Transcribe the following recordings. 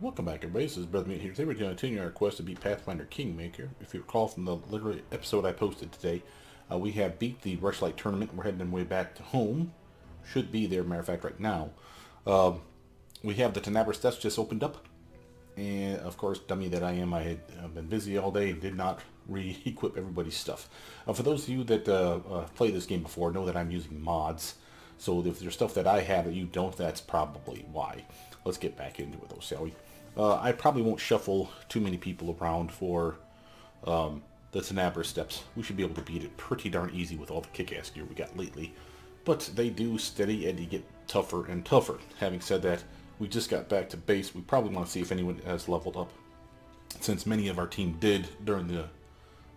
Welcome back, everybody. This is Brother Meat here. Today we're going to continue our quest to beat Pathfinder Kingmaker. If you recall from the literally episode I posted today, we have beat the Rushlight tournament. We're heading way back to home. Should be there, matter of fact, right now. We have the Tenabra Steps just opened up. And, of course, dummy that I am, I had been busy all day and did not re-equip everybody's stuff. For those of you that play this game before, know that I'm using mods. So if there's stuff that I have that you don't, that's probably why. Let's get back into it, though, shall we? I probably won't shuffle too many people around for the Tenabra Steps. We should be able to beat it pretty darn easy with all the kick-ass gear we got lately. But they do steady Eddie get tougher and tougher. Having said that, we just got back to base. We probably want to see if anyone has leveled up. Since many of our team did during the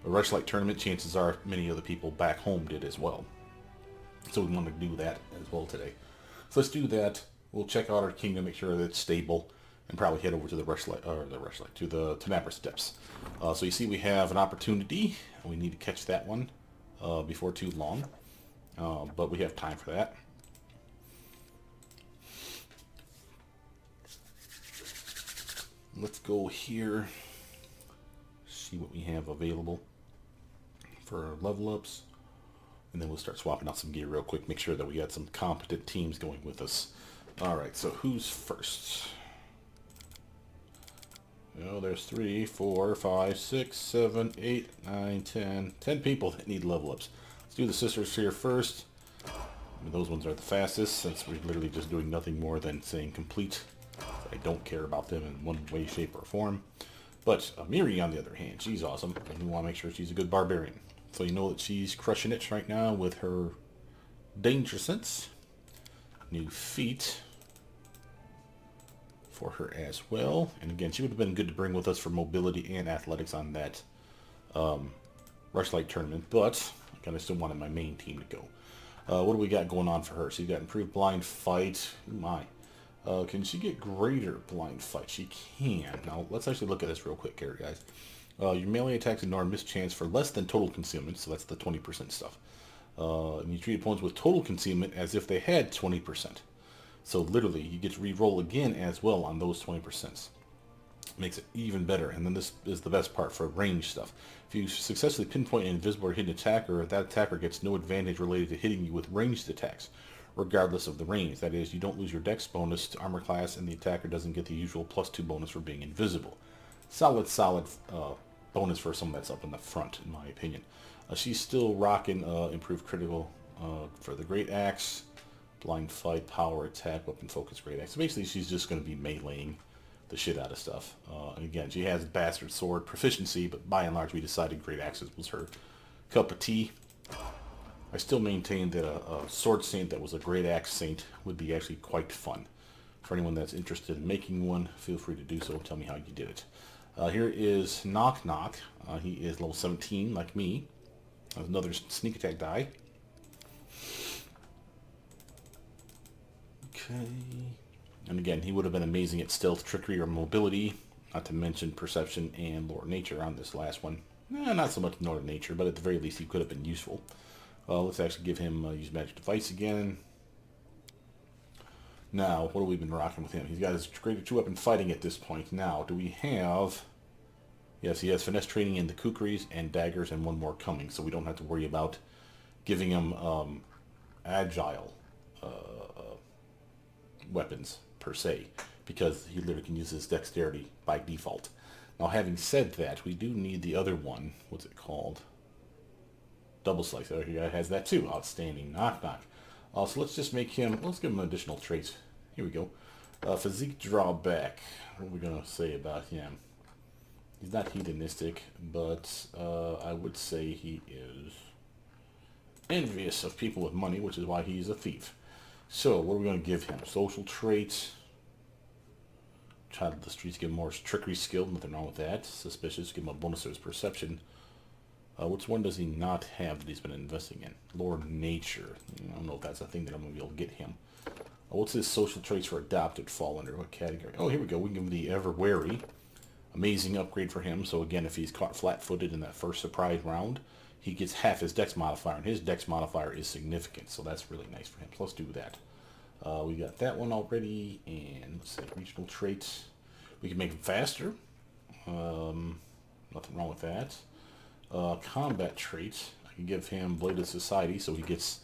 Rushlight tournament, chances are many of the people back home did as well. So we want to do that as well today. So let's do that. We'll check out our kingdom, make sure that it's stable, and probably head over to the Rushlight, to the Tenabra Steps. So you see we have an opportunity. We need to catch that one before too long. But we have time for that. Let's go here, see what we have available for our level ups, and then we'll start swapping out some gear real quick, make sure that we got some competent teams going with us. Alright, so who's first? Oh, there's 3, 4, 5, 6, 7, 8, 9, 10. 10 people that need level ups. Let's do the sisters here first. I mean, those ones are the fastest, since we're literally just doing nothing more than saying complete. I don't care about them in one way, shape, or form. But Amiri, on the other hand, she's awesome, and we want to make sure she's a good barbarian. So you know that she's crushing it right now with her danger sense. New feat for her as well. And again, she would have been good to bring with us for mobility and athletics on that Rushlight tournament, but I kind of still wanted my main team to go. What do we got going on for her? She's got improved blind fight. Oh my. Can she get greater blind fight? She can. Now, let's actually look at this real quick here, guys. Your melee attacks ignore mischance for less than total concealment, so that's the 20% stuff. And you treat opponents with total concealment as if they had 20%. So literally, you get to re-roll again as well on those 20%. Makes it even better. And then this is the best part for range stuff. If you successfully pinpoint an invisible or hidden attacker, that attacker gets no advantage related to hitting you with ranged attacks, regardless of the range. That is, you don't lose your dex bonus to armor class, and the attacker doesn't get the usual +2 bonus for being invisible. Solid bonus for someone that's up in the front, in my opinion. She's still rocking improved critical for the Great Axe, blind fight, power attack, weapon focus, Great Axe. So basically, she's just going to be meleeing the shit out of stuff. And again, she has Bastard Sword proficiency, but by and large, we decided Great Axes was her cup of tea. I still maintain that a sword saint that was a Great Axe saint would be actually quite fun. For anyone that's interested in making one, feel free to do so. Tell me how you did it. Here is Knock Knock. He is level 17, like me. Another sneak attack die. Okay. And again, he would have been amazing at stealth, trickery, or mobility. Not to mention perception and lore nature on this last one. Not so much lore nature, but at the very least he could have been useful. Let's actually give him use magic device again. Now, what have we been rocking with him? He's got his greater 2-weapon fighting at this point. Now, do we have... Yes, he has finesse training in the kukris and daggers and one more coming, so we don't have to worry about giving him agile weapons, per se, because he literally can use his dexterity by default. Now, having said that, we do need the other one. What's it called? Double slice. Oh, he has that too. Outstanding. Knock knock. So let's just make him, let's give him additional traits. Here we go. Physique drawback. What are we going to say about him? He's not hedonistic, but I would say he is envious of people with money, which is why he's a thief. So, what are we going to give him? Social traits. Child of the streets, give him more trickery skill. Nothing wrong with that. Suspicious, give him a bonus to his perception. Which one does he not have that he's been investing in? Lore nature. I don't know if that's a thing that I'm going to be able to get him. What's his social traits for adopted fall under? What category? Oh, here we go. We can give him the ever wary. Amazing upgrade for him. So again, if he's caught flat-footed in that first surprise round, he gets half his dex modifier, and his dex modifier is significant. So that's really nice for him. So let's do that. We got that one already, and let's say regional traits. We can make him faster. Nothing wrong with that. Combat trait. I can give him Blade of Society, so he gets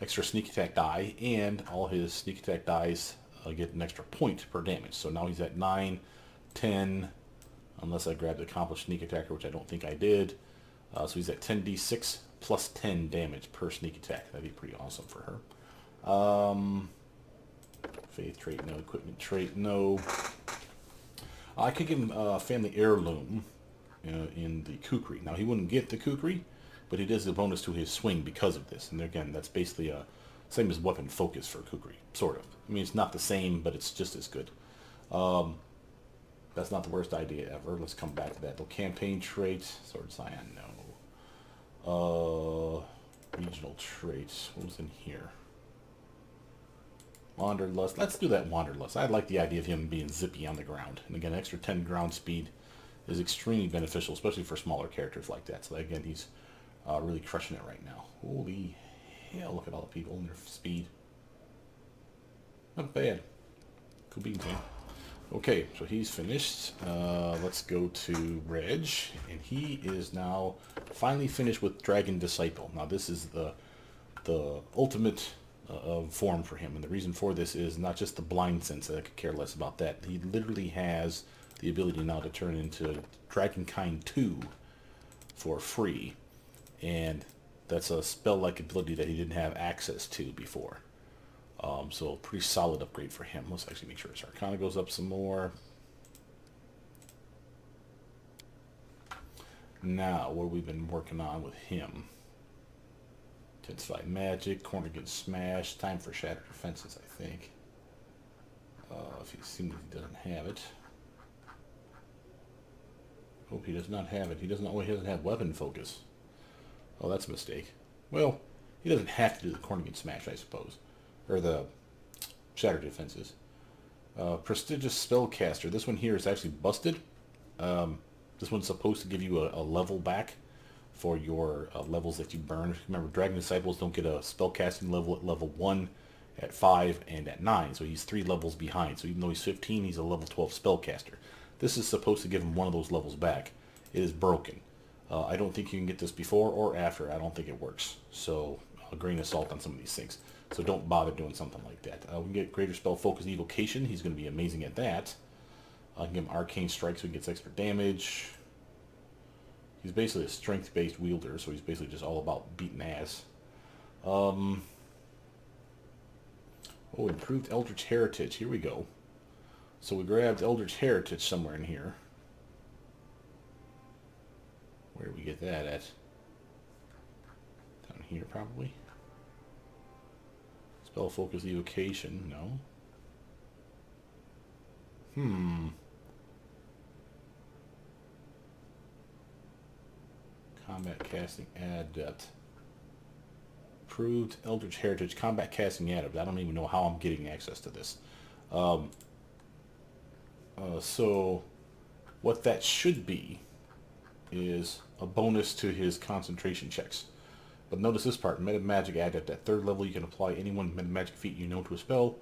extra sneak attack die, and all his sneak attack dies get an extra point per damage. So now he's at 9, 10, unless I grabbed the accomplished sneak attacker, which I don't think I did. So he's at 10d6 plus 10 damage per sneak attack. That'd be pretty awesome for her. Faith trait, no. Equipment trait, no. I could give him family heirloom in the kukri. Now he wouldn't get the kukri, but he does a bonus to his swing because of this. And again, that's basically same as weapon focus for kukri, sort of. I mean, it's not the same, but it's just as good. That's not the worst idea ever. Let's come back to that. The campaign trait, Sword Scion, no. Regional traits, what was in here? Wanderlust. Let's do that Wanderlust. I like the idea of him being zippy on the ground. And again, extra 10 ground speed is extremely beneficial, especially for smaller characters like that. So again, he's really crushing it right now. Holy hell, look at all the people and their speed. Not bad. Cool beans, man. Okay, so he's finished. Let's go to Reg, and he is now finally finished with Dragon Disciple. Now this is the ultimate form for him, and the reason for this is not just the blind sense. I could care less about that. He literally has the ability now to turn into Dragonkind 2 for free, and that's a spell-like ability that he didn't have access to before. So pretty solid upgrade for him. Let's actually make sure his Arcana goes up some more. Now, what have we been working on with him? Intensify Magic, Corner Gets Smashed, Time for Shattered Defenses, I think. If he seems he doesn't have it. Hope he does not have it. He doesn't have Weapon Focus. Oh, that's a mistake. Well, he doesn't have to do the Corner Gets Smashed, I suppose. Or the Shattered Defenses. Prestigious Spellcaster. This one here is actually busted. This one's supposed to give you a level back for your levels that you burn. Remember, Dragon Disciples don't get a spellcasting level at level 1, at 5, and at 9. So he's 3 levels behind. So even though he's 15, he's a level 12 spellcaster. This is supposed to give him one of those levels back. It is broken. I don't think you can get this before or after. I don't think it works. So a grain of salt on some of these things. So don't bother doing something like that. We can get Greater Spell Focus Evocation. He's going to be amazing at that. I can give him Arcane Strike so he gets extra damage. He's basically a strength-based wielder, so he's basically just all about beating ass. Oh, improved Eldritch Heritage. Here we go. So we grabbed Eldritch Heritage somewhere in here. Where did we get that at? Down here, probably. Spell Focus Evocation. No. Combat Casting Adept. Approved Eldritch Heritage Combat Casting Adept. I don't even know how I'm getting access to this. So what that should be is a bonus to his concentration checks. But notice this part. Meta Magic Adept. At 3rd level, you can apply any one Meta Magic feat you know to a spell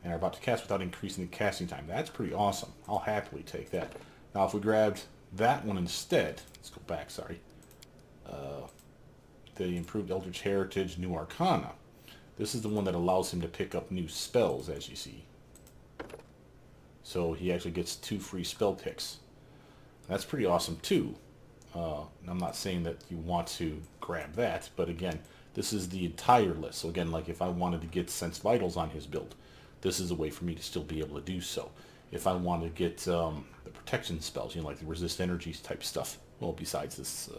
and are about to cast without increasing the casting time. That's pretty awesome. I'll happily take that. Now, if we grabbed that one instead, let's go back, sorry. The improved Eldritch Heritage New Arcana. This is the one that allows him to pick up new spells, as you see. So he actually gets 2 free spell picks. That's pretty awesome, too. I'm not saying that you want to grab that, but again, this is the entire list. So again, like if I wanted to get Sense Vitals on his build, this is a way for me to still be able to do so. If I want to get the protection spells, you know, like the resist energies type stuff. Well, besides this,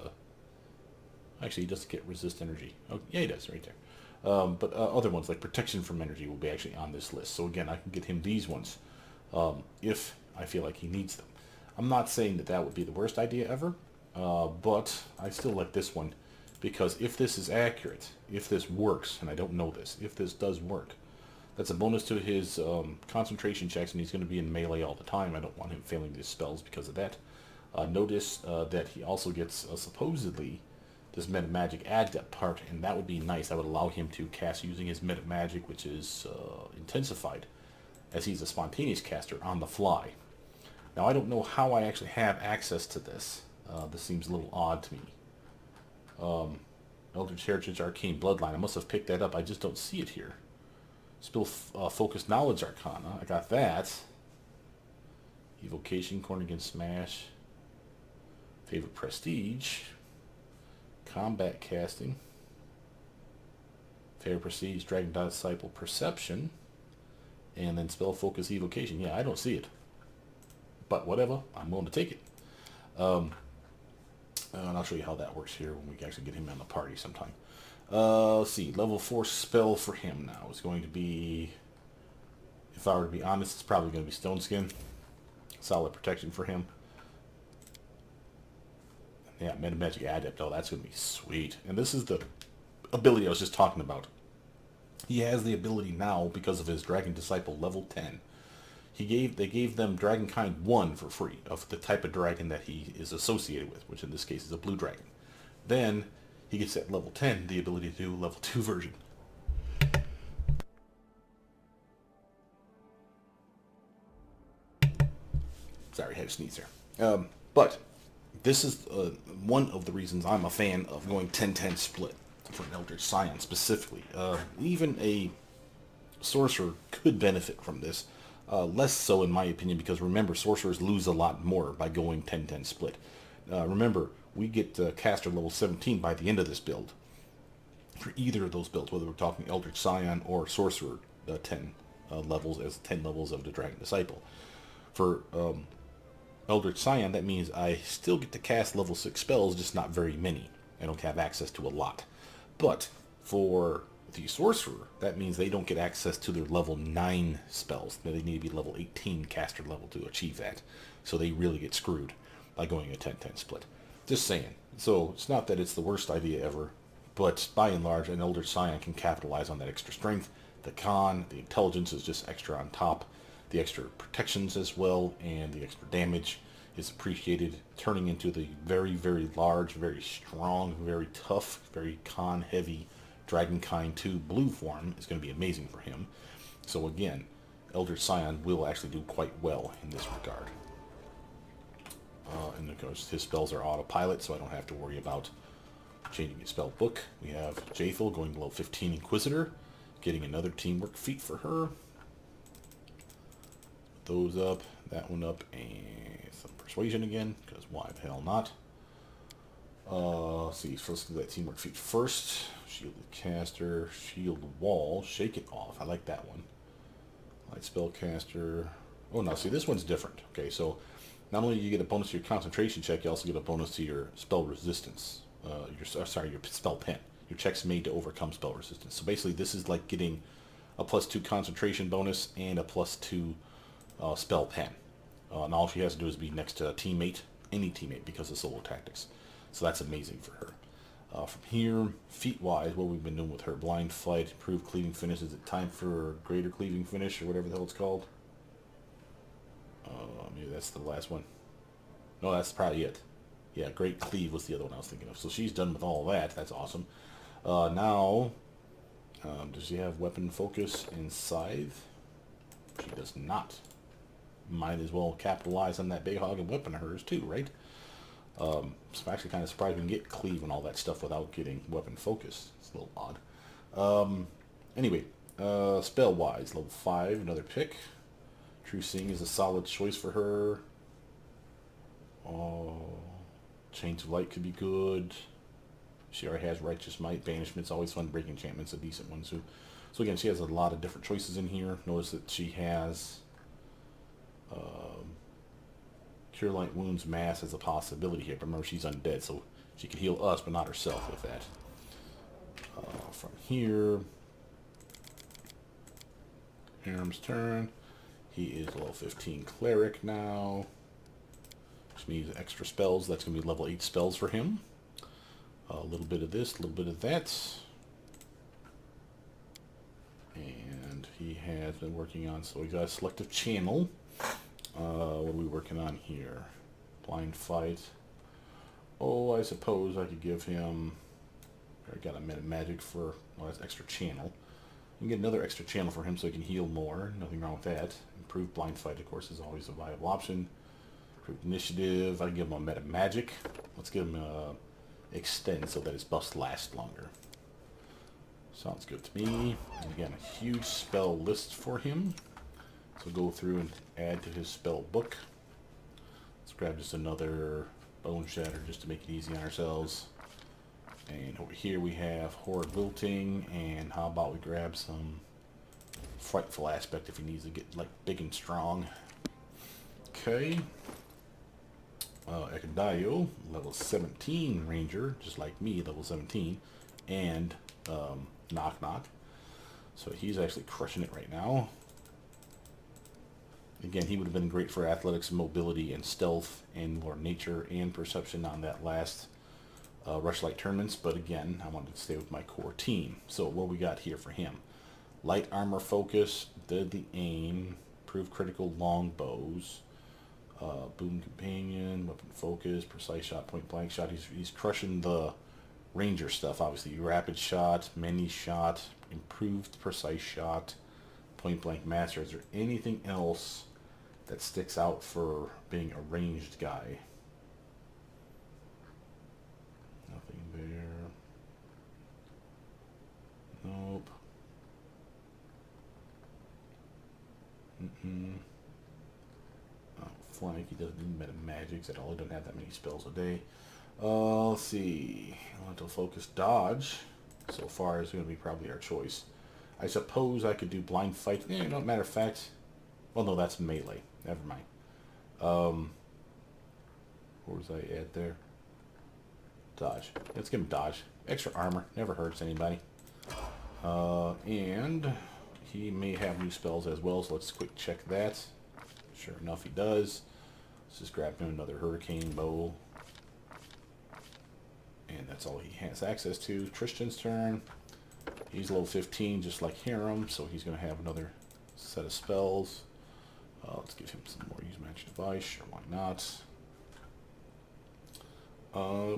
actually, he doesn't get resist energy. Oh, yeah, he does right there. But other ones like protection from energy will be actually on this list. So again, I can get him these ones if I feel like he needs them. I'm not saying that that would be the worst idea ever, but I still like this one because if this is accurate, if this works, and I don't know this, if this does work, that's a bonus to his concentration checks, and he's going to be in melee all the time. I don't want him failing his spells because of that. Notice that he also gets supposedly this Meta Magic Adept part, and that would be nice. That would allow him to cast using his Meta Magic, which is intensified, as he's a spontaneous caster on the fly. Now, I don't know how I actually have access to this. This seems a little odd to me. Eldritch Heritage Arcane Bloodline. I must have picked that up. I just don't see it here. Spill Focused Knowledge Arcana. I got that. Evocation, Corner Against Smash. Favorite Prestige. Combat Casting. Favorite Prestige, Dragon Disciple Perception. And then Spell Focus Evocation. Yeah, I don't see it. But whatever, I'm willing to take it. And I'll show you how that works here when we actually get him on the party sometime. Let's see, level 4 spell for him now is going to be, if I were to be honest, it's probably going to be Stone Skin. Solid protection for him. Yeah, Meta Magic Adept, oh, that's going to be sweet. And this is the ability I was just talking about. He has the ability now, because of his Dragon Disciple level 10. They gave them Dragonkind 1 for free, of the type of dragon that he is associated with, which in this case is a blue dragon. Then, he gets at level 10 the ability to do level 2 version. Sorry, I had to sneeze there. But, this is one of the reasons I'm a fan of going 10-10 split for an Eldritch Scion specifically. Even a sorcerer could benefit from this. Less so in my opinion, because remember, sorcerers lose a lot more by going 10-10 split. Remember, we get caster level 17 by the end of this build. For either of those builds, whether we're talking Eldritch Scion or Sorcerer 10 levels as 10 levels of the Dragon Disciple. For Eldritch Scion, that means I still get to cast level 6 spells, just not very many. I don't have access to a lot. But for the Sorcerer, that means they don't get access to their level 9 spells. They need to be level 18 caster level to achieve that. So they really get screwed by going a 10-10 split. Just saying. So it's not that it's the worst idea ever, but by and large, an Eldritch Scion can capitalize on that extra strength. The con, the intelligence is just extra on top. The extra protections as well, and the extra damage is appreciated, turning into the very, very large, very strong, very tough, very con-heavy Dragonkind 2 blue form is going to be amazing for him. So again, Eldritch Scion will actually do quite well in this regard. And of course, his spells are autopilot, so I don't have to worry about changing his spell book. We have Jaethal going to level 15 Inquisitor, getting another teamwork feat for her. Those up, that one up, and some Persuasion again, because why the hell not? Let's see, so let's do that teamwork feat first. Shielded Caster, Shield Wall, Shake It Off. I like that one. Light Spellcaster. Oh, no, see, this one's different. Okay, so not only do you get a bonus to your concentration check, you also get a bonus to your spell resistance. Your spell pen. Your check's made to overcome spell resistance. So basically, this is like getting a +2 concentration bonus and a +2 spell pen. And all she has to do is be next to a teammate, any teammate, because of solo tactics. So that's amazing for her. From here, feat-wise, what we've been doing with her. Blind Fight, Improved Cleaving Finish. Is it time for Greater Cleaving Finish, or whatever the hell it's called? Maybe that's the last one. No, that's probably it. Yeah, Great Cleave was the other one I was thinking of. So she's done with all that. That's awesome. Now, does she have Weapon Focus and Scythe? She does not. Might as well capitalize on that big hog and weapon of hers too, right? So I'm actually kind of surprised we can get Cleave and all that stuff without getting Weapon Focus. It's a little odd. Anyway, spell-wise, level 5, another pick. True Seeing is a solid choice for her. Chains of Light could be good. She already has Righteous Might. Banishment's always fun. Breaking Enchantment's a decent one too. So again, she has a lot of different choices in here. Notice that she has Cure Light Wounds Mass as a possibility here. But remember, she's undead, so she can heal us, but not herself with that. From here, Aram's turn. He is level 15 Cleric now, which means extra spells. That's going to be level 8 spells for him. A little bit of this, a little bit of that. And he has been working on, so we got a Selective Channel. What are we working on here? Blind Fight. Oh, I suppose I could give him... I got a Meta Magic for... Well, that's extra channel. We can get another extra channel for him so he can heal more. Nothing wrong with that. Improved Blind Fight, of course, is always a viable option. Improved initiative. I give him a meta magic. Let's give him a extend so that his buffs last longer. Sounds good to me. And again, a huge spell list for him. So go through and add to his spell book. Let's grab just another Bone Shatter just to make it easy on ourselves. And over here we have Horrid Wilting, and how about we grab some Frightful Aspect if he needs to get like big and strong. Okay. Ekandayo, level 17 Ranger, just like me, level 17, and Knock Knock. So he's actually crushing it right now. Again, he would have been great for athletics, mobility, and stealth, and more nature and perception on that last Rushlight tournaments. But again, I wanted to stay with my core team. So what we got here for him? Light armor focus, deadly aim, improved critical long bows, boon companion, weapon focus, precise shot, point blank shot. He's crushing the ranger stuff. Obviously, rapid shot, many shot, improved precise shot, point blank master. Is there anything else that sticks out for being a ranged guy? Nothing there. Nope. Oh, flank. He doesn't need meta magics at all. He doesn't have that many spells a day. Let's see. Elemental focus dodge. So far is going to be probably our choice. I suppose I could do blind fight. No matter of fact. Well, no, that's melee. Never mind. What was I at there? Dodge. Let's give him dodge. Extra armor. Never hurts anybody. And he may have new spells as well, so let's quick check that. Sure enough, he does. Let's just grab him another hurricane bow. And that's all he has access to. Tristan's turn. He's level 15, just like Hiram, so he's going to have another set of spells. Let's give him some more use magic device. Sure, why not? What are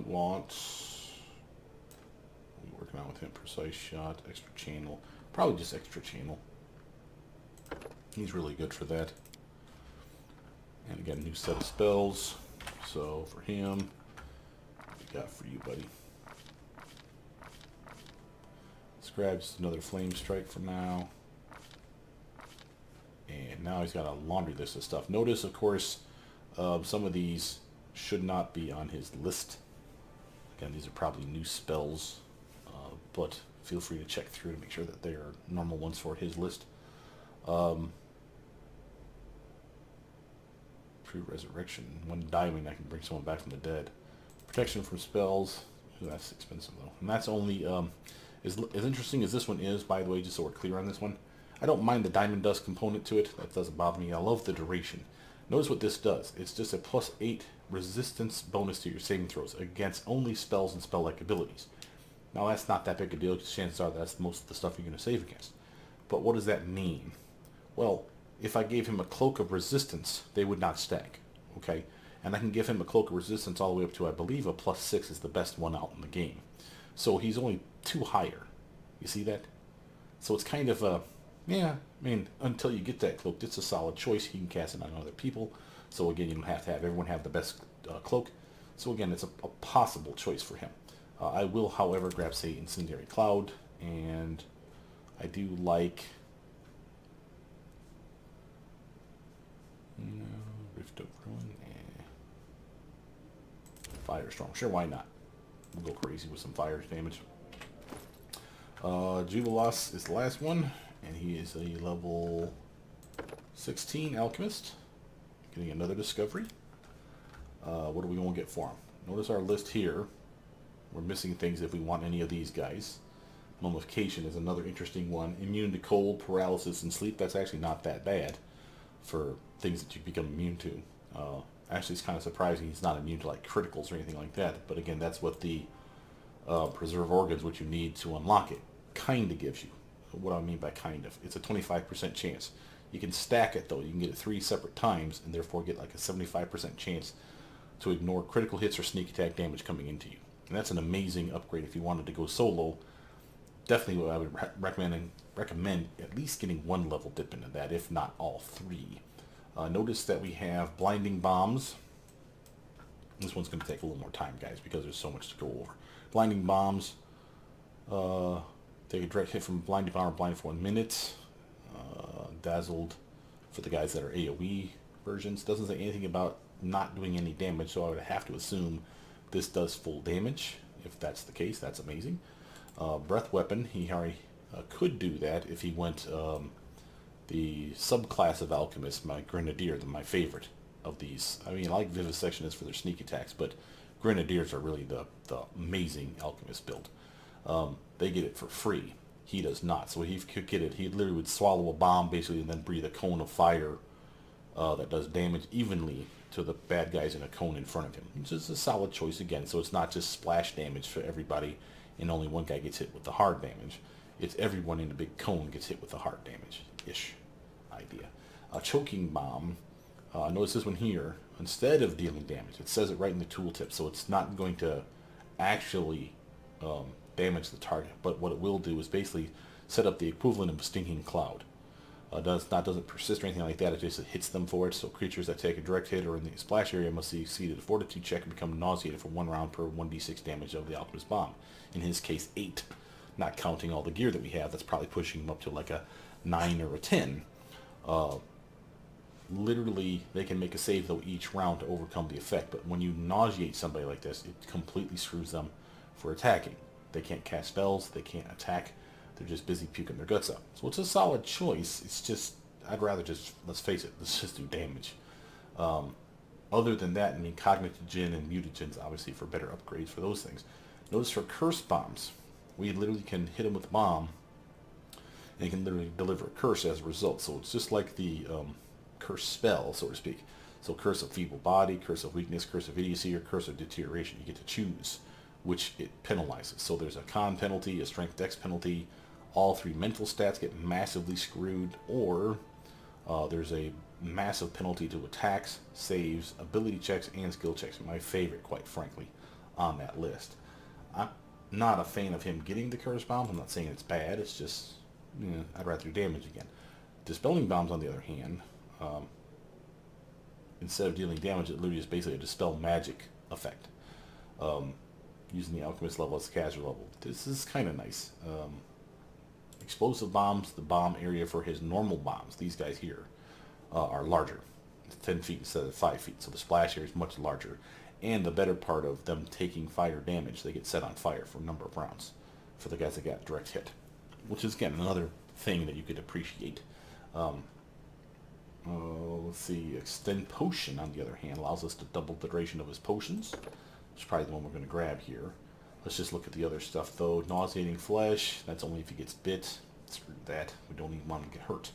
we working on with him? Precise shot, extra channel. Probably just extra channel. He's really good for that. And again, new set of spells. So for him, what we got for you, buddy? Let's grab just another flame strike for now. And now he's got a laundry list of stuff. Notice, of course, some of these should not be on his list. Again, these are probably new spells, but feel free to check through to make sure that they are normal ones for his list. True resurrection. 1 diamond, I can bring someone back from the dead. Protection from spells. Ooh, that's expensive though. And that's only as interesting as this one is, by the way, just so we're clear on this one. I don't mind the diamond dust component to it. That doesn't bother me. I love the duration. Notice what this does. It's just a +8 resistance bonus to your saving throws against only spells and spell-like abilities. Now that's not that big a deal because chances are that's most of the stuff you're going to save against. But what does that mean? Well, if I gave him a cloak of resistance, they would not stack. Okay? And I can give him a cloak of resistance all the way up to, I believe, a +6 is the best one out in the game. So he's only 2 higher. You see that? So it's kind of a... Yeah, I mean, until you get that cloak, it's a solid choice. You can cast it on other people. So again, you don't have to have everyone have the best cloak. So again, it's a possible choice for him. I will, however, grab, say, Incendiary Cloud. And I do like... Rift of Ruin. Firestorm. Sure, why not? We'll go crazy with some fire damage. Jubilos is the last one. And he is a level 16 alchemist. Getting another discovery. What are we going to get for him? Notice our list here. We're missing things if we want any of these guys. Mummification is another interesting one. Immune to cold, paralysis, and sleep. That's actually not that bad for things that you become immune to. Actually, it's kind of surprising he's not immune to like criticals or anything like that. But again, that's what the preserve organs, which you need to unlock it, kind of gives you. What do I mean by kind of? It's a 25% chance. You can stack it though. You can get it 3 separate times and therefore get like a 75% chance to ignore critical hits or sneak attack damage coming into you. And that's an amazing upgrade if you wanted to go solo. Definitely what I would recommend at least getting 1 level dip into that, if not all 3. Notice that we have blinding bombs. This one's going to take a little more time, guys, because there's so much to go over. Blinding bombs. Take a direct hit from blinding bomb or blind for 1 minute. Dazzled for the guys that are AoE versions. Doesn't say anything about not doing any damage, so I would have to assume this does full damage. If that's the case, that's amazing. Breath weapon, he already could do that if he went the subclass of alchemist, my grenadier, my favorite of these. I mean, I like vivisectionists for their sneak attacks, but grenadiers are really the amazing alchemist build. They get it for free. He does not. So he could get it. He literally would swallow a bomb basically and then breathe a cone of fire that does damage evenly to the bad guys in a cone in front of him. Which is a solid choice again. So it's not just splash damage for everybody and only one guy gets hit with the hard damage. It's everyone in the big cone gets hit with the hard damage-ish idea. A choking bomb. Notice this one here. Instead of dealing damage, it says it right in the tooltip. So it's not going to actually damage the target, but what it will do is basically set up the equivalent of a stinking cloud. Doesn't persist or anything like that. It just hits them for it. So creatures that take a direct hit or in the splash area must succeed at a fortitude check and become nauseated for 1 round per 1d6 damage of the alchemist bomb. In his case, 8, not counting all the gear that we have. That's probably pushing him up to like a 9 or a 10. Literally, they can make a save though each round to overcome the effect. But when you nauseate somebody like this, it completely screws them for attacking. They can't cast spells, they can't attack, they're just busy puking their guts out. So it's a solid choice. It's just, I'd rather just, let's face it, let's just do damage. Other than that, I mean, cognitogen and mutagens, obviously, for better upgrades for those things. Notice for curse bombs, we literally can hit them with a bomb, and it can literally deliver a curse as a result. So it's just like the curse spell, so to speak. So curse of feeble body, curse of weakness, curse of idiocy, or curse of deterioration. You get to choose which it penalizes. So there's a con penalty, a strength dex penalty, all 3 mental stats get massively screwed, or there's a massive penalty to attacks, saves, ability checks, and skill checks. My favorite, quite frankly, on that list. I'm not a fan of him getting the curse bombs. I'm not saying it's bad, it's just, I'd rather do damage again. Dispelling bombs, on the other hand, instead of dealing damage, it literally is basically a dispel magic effect. Using the alchemist level as a casual level. This is kind of nice. Explosive bombs, the bomb area for his normal bombs, these guys here, are larger. It's 10 feet instead of 5 feet, so the splash area is much larger. And the better part of them taking fire damage, they get set on fire for a number of rounds for the guys that got direct hit. Which is, again, another thing that you could appreciate. Let's see, Extend Potion, on the other hand, allows us to double the duration of his potions. Which is probably the one we're going to grab here. Let's just look at the other stuff, though. Nauseating Flesh, that's only if he gets bit. Screw that. We don't even want him to get hurt.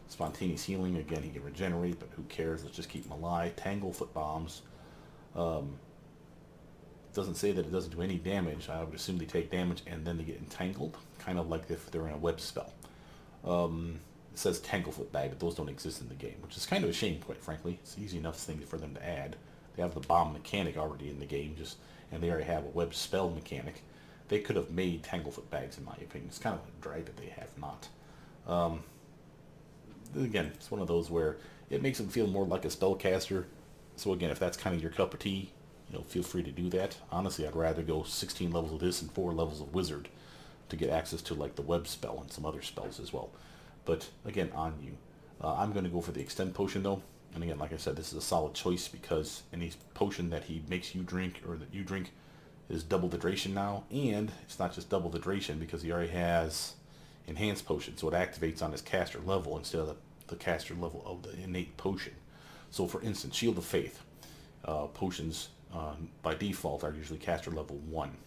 Spontaneous Healing, again, he can regenerate, but who cares? Let's just keep him alive. Tanglefoot Bombs. Doesn't say that it doesn't do any damage. I would assume they take damage and then they get entangled. Kind of like if they're in a web spell. It says Tanglefoot Bag, but those don't exist in the game, which is kind of a shame, quite frankly. It's an easy enough thing for them to add. They have the bomb mechanic already in the game, and they already have a web spell mechanic. They could have made Tanglefoot Bags, in my opinion. It's kind of a drag that they have not. Again, it's one of those where it makes them feel more like a spellcaster. So again, if that's kind of your cup of tea, feel free to do that. Honestly, I'd rather go 16 levels of this and 4 levels of wizard to get access to like the web spell and some other spells as well. But again, on you. I'm going to go for the Extend Potion though. And again, like I said, this is a solid choice because any potion that he makes you drink or that you drink is double the duration now. And it's not just double the duration because he already has Enhanced Potion. So it activates on his caster level instead of the caster level of the innate potion. So for instance, Shield of Faith. Potions by default are usually caster level 1.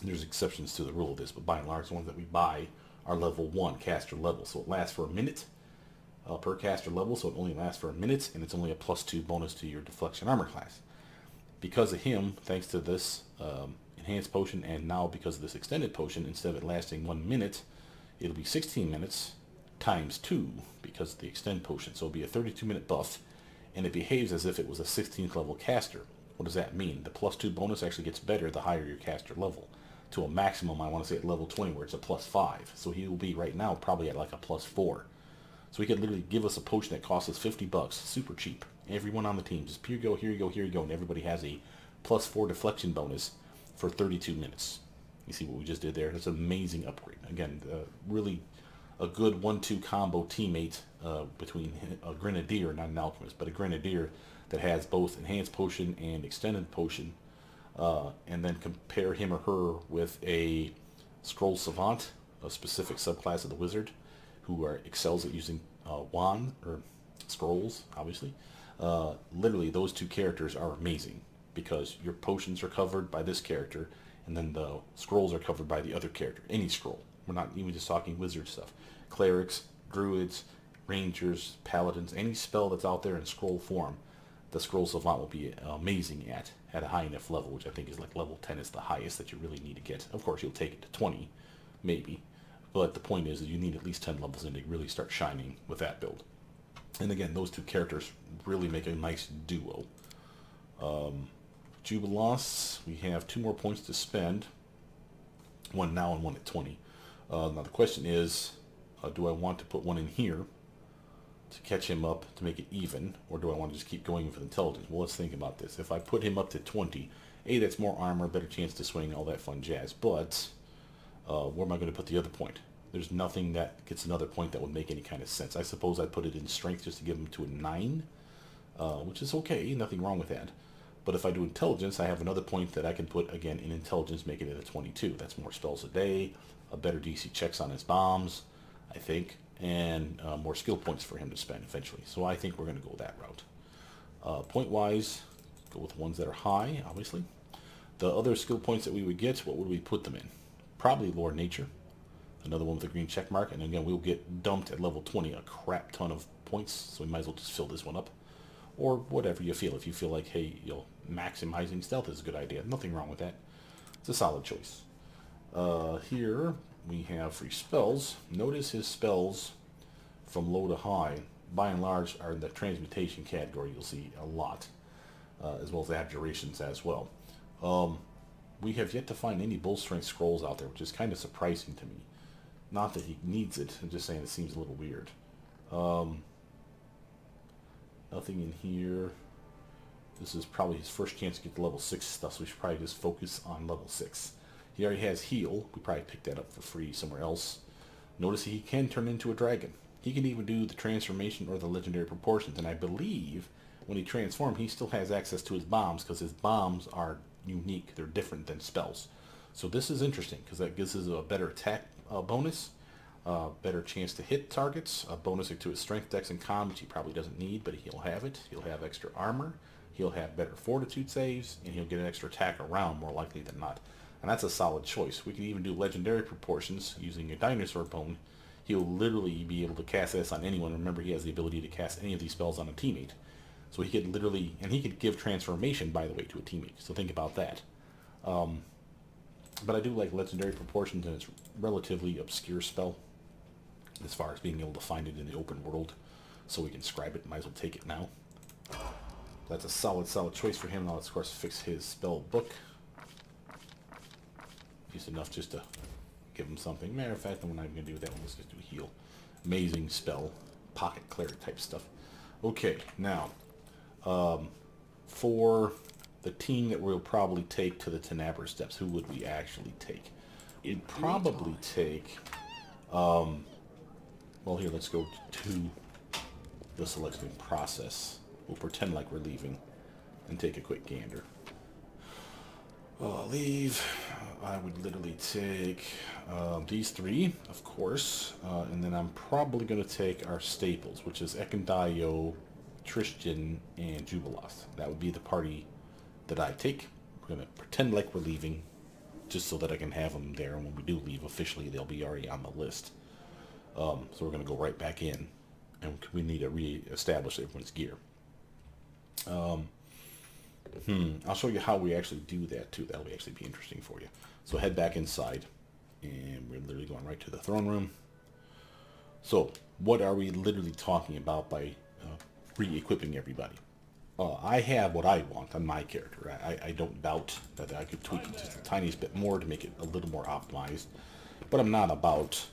There's exceptions to the rule of this, but by and large the ones that we buy are level 1 caster level. So it lasts for a minute. Per caster level, so it only lasts for a minute, and it's only a +2 bonus to your deflection armor class. Because of him, thanks to this enhanced potion, and now because of this extended potion, instead of it lasting 1 minute, it'll be 16 minutes times 2 because of the extend potion. So it'll be a 32-minute buff, and it behaves as if it was a 16th level caster. What does that mean? The +2 bonus actually gets better the higher your caster level, to a maximum, I want to say, at level 20, where it's a +5. So he will be right now probably at like a +4. So he could literally give us a potion that costs us $50, super cheap. Everyone on the team, just here you go, here you go, here you go, and everybody has a plus 4 deflection bonus for 32 minutes. You see what we just did there? That's an amazing upgrade. Again, really a good 1-2 combo teammate between a Grenadier, not an Alchemist, but a Grenadier that has both Enhanced Potion and Extended Potion. And then compare him or her with a Scroll Savant, a specific subclass of the Wizard, who excels at using wand, or scrolls, obviously. Literally, those two characters are amazing, because your potions are covered by this character, and then the scrolls are covered by the other character. Any scroll. We're not even just talking wizard stuff. Clerics, druids, rangers, paladins, any spell that's out there in scroll form, the Scroll Savant will be amazing at a high enough level, which I think is like level 10 is the highest that you really need to get. Of course, you'll take it to 20, maybe. But the point is that you need at least 10 levels in to really start shining with that build. And again, those two characters really make a nice duo. Jubiloss, we have 2 more points to spend. One now and one at 20. Now the question is, do I want to put one in here to catch him up to make it even, or do I want to just keep going for the intelligence? Well, let's think about this. If I put him up to 20, that's more armor, better chance to swing, all that fun jazz. But where am I going to put the other point? There's nothing that gets another point that would make any kind of sense. I suppose I'd put it in strength just to give him to a 9, which is okay, nothing wrong with that. But if I do intelligence, I have another point that I can put, again, in intelligence, making it a 22. That's more spells a day, a better DC checks on his bombs, I think, and more skill points for him to spend eventually. So I think we're going to go that route. Point-wise, go with ones that are high, obviously. The other skill points that we would get, what would we put them in? Probably Lore Nature. Another one with a green check mark. And again, we'll get dumped at level 20 a crap ton of points, so we might as well just fill this one up. Or whatever you feel. If you feel like, hey, maximizing stealth is a good idea. Nothing wrong with that. It's a solid choice. Here we have free spells. Notice his spells from low to high, by and large, are in the transmutation category. You'll see a lot, as well as abjurations as well. We have yet to find any bull strength scrolls out there, which is kind of surprising to me. Not that he needs it, I'm just saying it seems a little weird. Nothing in here. This is probably his first chance to get to level 6 stuff, so we should probably just focus on level 6. He already has heal. We probably picked that up for free somewhere else. Notice he can turn into a dragon. He can even do the transformation or the legendary proportions, and I believe when he transforms, he still has access to his bombs, because his bombs are unique. They're different than spells. So this is interesting, because that gives us a better attack bonus, better chance to hit targets, a bonus to his strength, dex, and con, which he probably doesn't need, but he'll have it. He'll have extra armor. He'll have better fortitude saves, and he'll get an extra attack around more likely than not. And that's a solid choice. We can even do legendary proportions using a dinosaur bone. He'll literally be able to cast this on anyone. Remember, he has the ability to cast any of these spells on a teammate. So he could literally, and he could give transformation, by the way, to a teammate. So think about that. But I do like legendary proportions, and it's a relatively obscure spell as far as being able to find it in the open world. So we can scribe it. Might as well take it now. That's a solid choice for him. Now let's, of course, fix his spell book. Just enough just to give him something. Matter of fact, we're not even going to do that one. Let's just do heal. Amazing spell. Pocket cleric type stuff. Okay, now, for the team that we'll probably take to the Tenabra steps, who would we actually take? It'd probably take, well, here, let's go to the selection process. We'll pretend like we're leaving and take a quick gander. Leave. I would literally take these 3, of course, and then I'm probably going to take our staples, which is Ekendayo, Tristan, and Jubiloss. That would be the party that I take. We're going to pretend like we're leaving, just so that I can have them there, and when we do leave officially, they'll be already on the list. So we're going to go right back in, and we need to re-establish everyone's gear. I'll show you how we actually do that too. That'll actually be interesting for you. So head back inside, and we're literally going right to the throne room. So what are we literally talking about by re-equipping everybody? I have what I want on my character. I don't doubt that I could tweak it just the tiniest bit more to make it a little more optimized, but I'm not about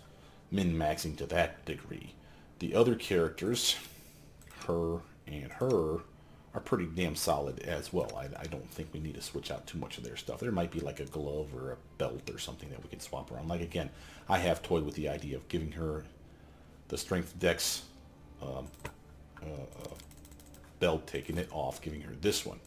min-maxing to that degree. The other characters, her and her, are pretty damn solid as well. I don't think we need to switch out too much of their stuff. There might be like a glove or a belt or something that we can swap around. Like, again, I have toyed with the idea of giving her the strength dex belt, taking it off, giving her this one.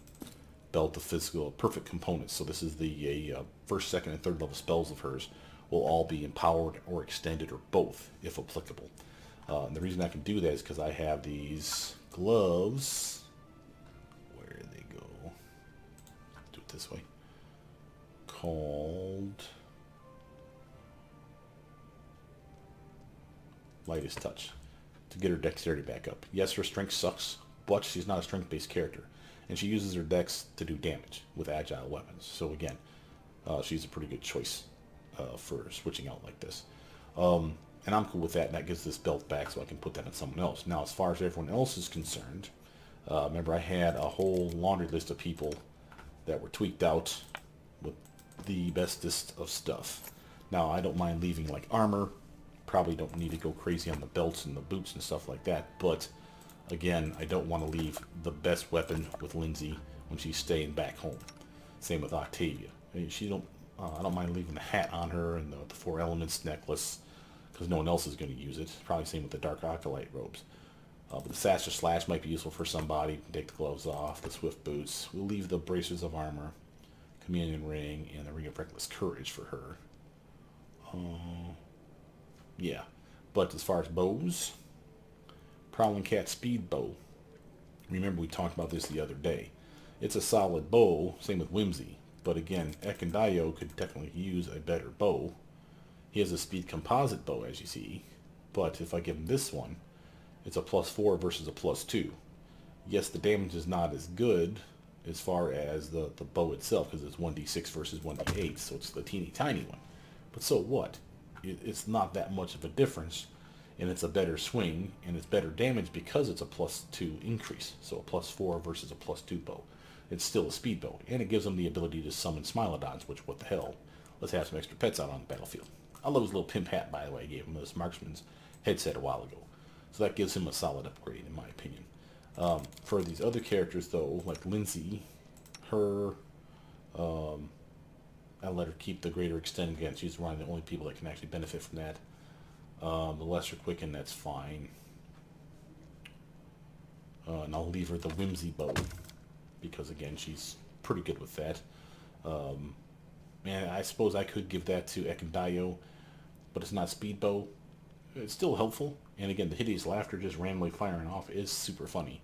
Belt of physical perfect components. So this is the first, second, and third level spells of hers will all be empowered or extended or both, if applicable. And the reason I can do that is because I have these gloves. Where did they go? Let's do it this way. Called Lightest Touch. To get her dexterity back up. Yes, her strength sucks, but she's not a strength-based character. And she uses her dex to do damage with agile weapons. So again, she's a pretty good choice for switching out like this. And I'm cool with that, and that gives this belt back so I can put that on someone else. Now, as far as everyone else is concerned, remember I had a whole laundry list of people that were tweaked out with the bestest of stuff. Now, I don't mind leaving like armor. Probably don't need to go crazy on the belts and the boots and stuff like that, but again, I don't want to leave the best weapon with Lindsay when she's staying back home. Same with Octavia. I mean, I don't mind leaving the hat on her and the Four Elements necklace because no one else is going to use it. Probably same with the Dark Acolyte robes. But the Faster Slash might be useful for somebody. Take the gloves off, the Swift Boots. We'll leave the Bracers of Armor, Chameleon Ring, and the Ring of Reckless Courage for her. Yeah. But as far as bows, Prowling Cat Speed Bow. Remember we talked about this the other day. It's a solid bow, same with Whimsy. But again, Ekendayo could definitely use a better bow. He has a speed composite bow, as you see. But if I give him this one, it's a +4 versus a +2. Yes, the damage is not as good as far as the bow itself, because it's 1d6 versus 1d8, so it's the teeny tiny one. But so what? It's not that much of a difference, and it's a better swing, and it's better damage because it's a +2 increase. So a +4 versus a +2 bow. It's still a speed bow, and it gives them the ability to summon Smilodons, which, what the hell? Let's have some extra pets out on the battlefield. I love his little pimp hat, by the way. I gave him this marksman's headset a while ago. So that gives him a solid upgrade, in my opinion. For these other characters, though, like Lindsay, her, I'll let her keep the greater extend. Again, she's one of the only people that can actually benefit from that. The lesser quicken, that's fine. And I'll leave her the Whimsy bow, because again, she's pretty good with that. And I suppose I could give that to Ekendayo, but it's not speed bow. It's still helpful. And again, the hideous laughter just randomly firing off is super funny.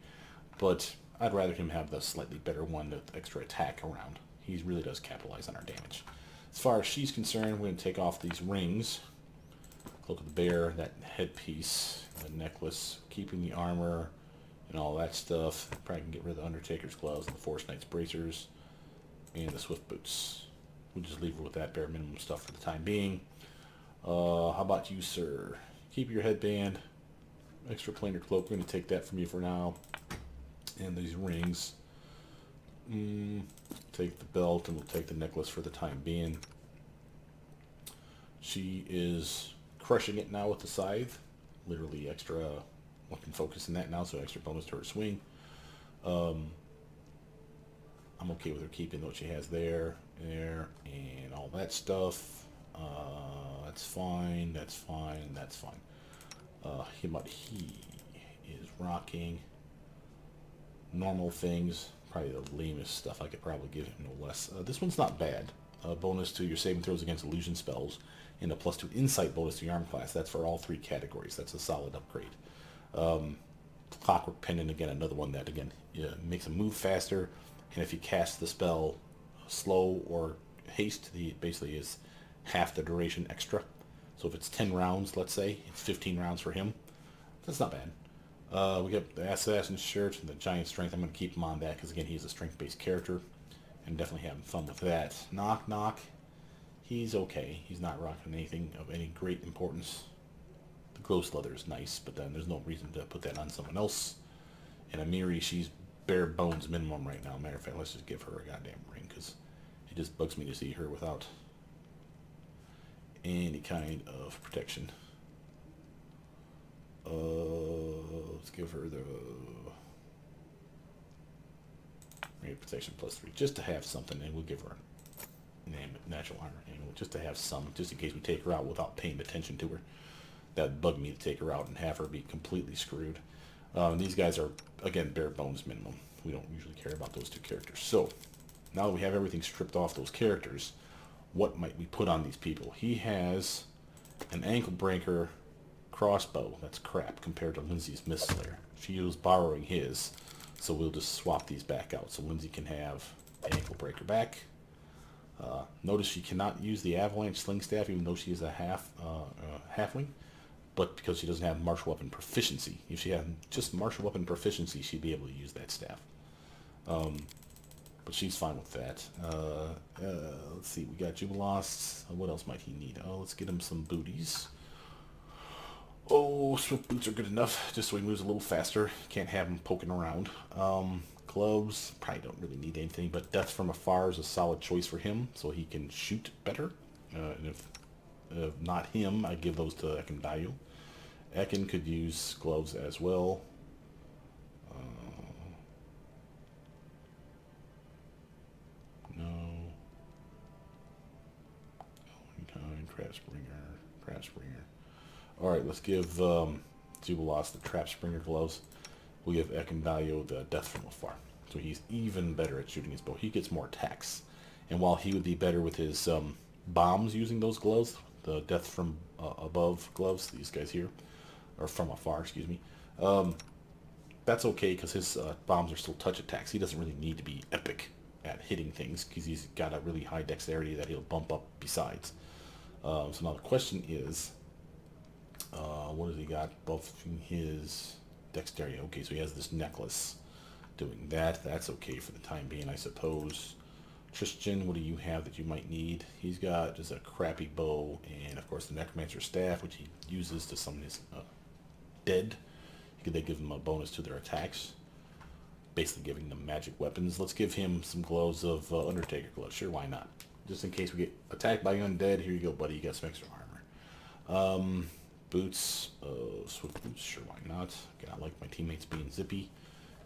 But I'd rather him have the slightly better one with extra attack around. He really does capitalize on our damage. As far as she's concerned, we're going to take off these rings. Cloak of the Bear, that headpiece, the necklace, keeping the armor, and all that stuff. Probably can get rid of the Undertaker's gloves, and the Force Knight's bracers, and the Swift Boots. We'll just leave her with that bare minimum stuff for the time being. How about you, sir? Keep your headband, extra planar cloak. We're going to take that from you for now. And these rings. Take the belt, and we'll take the necklace for the time being. She is crushing it now with the scythe. Literally extra weapon focus in that now, so extra bonus to her swing. I'm okay with her keeping what she has there, and all that stuff. That's fine, that's fine, that's fine. He is rocking normal things. Probably the lamest stuff I could probably give him, no less. This one's not bad. Bonus to your saving throws against illusion spells, and a +2 insight bonus to your arm class. That's for all 3 categories. That's a solid upgrade. Clockwork Pendant, again, another one that, again, makes him move faster, and if you cast the spell slow or haste, he basically is half the duration extra. So if it's 10 rounds, let's say, it's 15 rounds for him. That's not bad. We got the Assassin's Shirt and the Giant Strength. I'm going to keep him on that because, again, he's a strength-based character. And definitely having fun with that. Knock, knock. He's okay. He's not rocking anything of any great importance. The Ghost Leather is nice, but then there's no reason to put that on someone else. And Amiri, she's bare bones minimum right now. Matter of fact, let's just give her a goddamn ring because it just bugs me to see her without any kind of protection. Let's give her the Radiant protection +3, just to have something, and we'll give her a natural armor anyway, just to have some, just in case we take her out without paying attention to her. That bugged me to take her out and have her be completely screwed. These guys are, again, bare bones minimum. We don't usually care about those two characters. So, now that we have everything stripped off those characters, what might we put on these people? He has an ankle breaker crossbow. That's crap compared to Lindsay's Mistslayer. She was borrowing his, so we'll just swap these back out. So Lindsay can have ankle breaker back. Notice she cannot use the avalanche sling staff, even though she is a halfling. But because she doesn't have martial weapon proficiency, if she had just martial weapon proficiency, she'd be able to use that staff. But she's fine with that. Let's see, we got Jubilost. What else might he need? Oh, let's get him some booties. Oh, swift boots are good enough, just so he moves a little faster. Can't have him poking around. Gloves, probably don't really need anything, but Death from Afar is a solid choice for him, so he can shoot better. And if not him, I give those to Ekendayu. Eken could use gloves as well. No. Trap Springer. Alright, let's give Jubilost the Trap Springer gloves. We'll give Ekendayu the Death from Afar. So he's even better at shooting his bow. He gets more attacks. And while he would be better with his bombs using those gloves, the Death from Above gloves, these guys here, or from afar, excuse me, that's okay because his bombs are still touch attacks. He doesn't really need to be epic at hitting things because he's got a really high dexterity that he'll bump up besides. So now the question is, what has he got buffing his dexterity? Okay, so he has this necklace doing that. That's okay for the time being, I suppose. Tristan, what do you have that you might need? He's got just a crappy bow and, of course, the Necromancer staff, which he uses to summon his dead. They give him a bonus to their attacks, basically giving them magic weapons. Let's give him some gloves of Undertaker gloves. Sure, why not? Just in case we get attacked by undead. Here you go, buddy. You got some extra armor. Boots, swift boots. Sure, why not? Again, I like my teammates being zippy.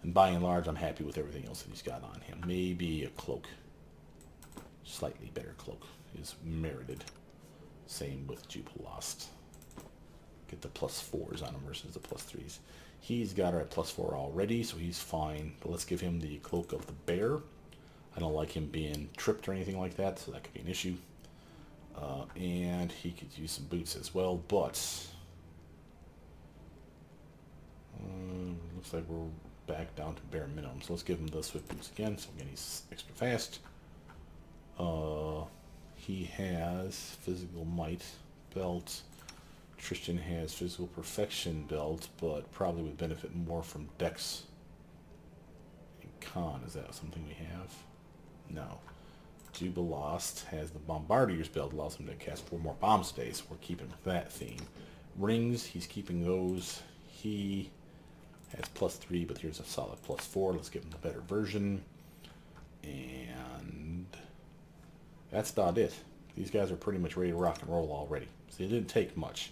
And by and large, I'm happy with everything else that he's got on him. Maybe a cloak. Slightly better cloak is merited. Same with Jubilost. Get the +4s on him versus the +3s. He's got her at +4 already, so he's fine. But let's give him the Cloak of the Bear. I don't like him being tripped or anything like that, so that could be an issue. And he could use some boots as well, but looks like we're back down to bare minimum. So let's give him the swift boots again. So again, he's extra fast. He has physical might belt. Tristan has physical perfection belt, but probably would benefit more from Dex and Con. Is that something we have? No. Jubilost has the Bombardier's belt, allows him to cast 4 more bombs today, so we're keeping with that theme. Rings, he's keeping those. He has +3, but here's a solid +4. Let's give him the better version. And that's about it. These guys are pretty much ready to rock and roll already. So it didn't take much.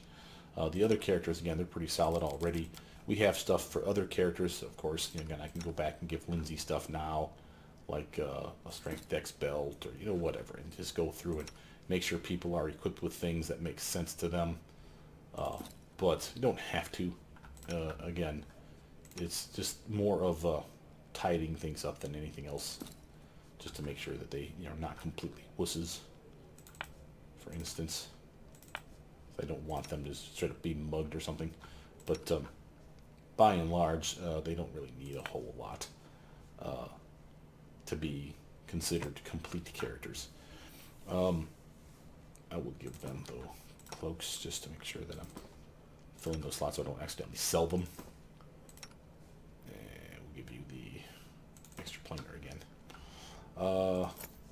The other characters, again, they're pretty solid already. We have stuff for other characters, of course. Again, I can go back and give Lindsay stuff now, like a strength dex belt or whatever, and just go through and make sure people are equipped with things that make sense to them. But you don't have to. Again, it's just more of tidying things up than anything else, just to make sure that they are not completely wusses. For instance, I don't want them to sort of be mugged or something, but by and large, they don't really need a whole lot to be considered complete characters. I will give them the cloaks just to make sure that I'm filling those slots so I don't accidentally sell them. And we'll give you the extra planar again.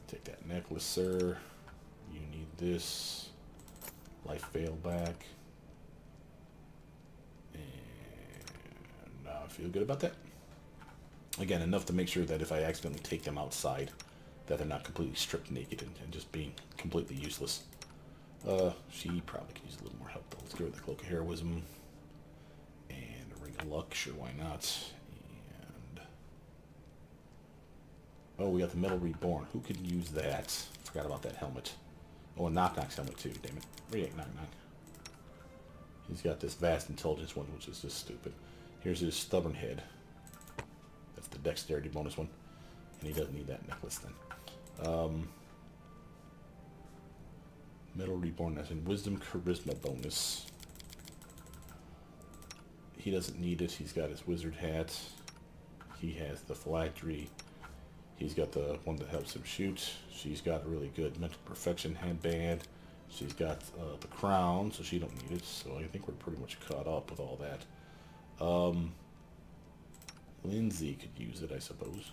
Take that necklace, sir. You need this. Life veil back. And I feel good about that. Again, enough to make sure that if I accidentally take them outside, that they're not completely stripped naked and just being completely useless. She probably could use a little more help though. Let's give her the Cloak of Heroism. And a Ring of Luck, sure, why not? And Oh, we got the Metal Reborn. Who could use that? Forgot about that helmet. Oh, a Knock Knock's helmet too, damn it. Where you at, Knock Knock? He's got this Vast Intelligence one, which is just stupid. Here's his Stubborn Head. That's the Dexterity bonus one. And he doesn't need that necklace then. Metal Reborn, that's in Wisdom Charisma bonus. He doesn't need it. He's got his Wizard Hat. He has the Phylactery. He's got the one that helps him shoot. She's got a really good Mental Perfection headband. She's got the crown, so she don't need it. So I think we're pretty much caught up with all that. Lindsay could use it, I suppose.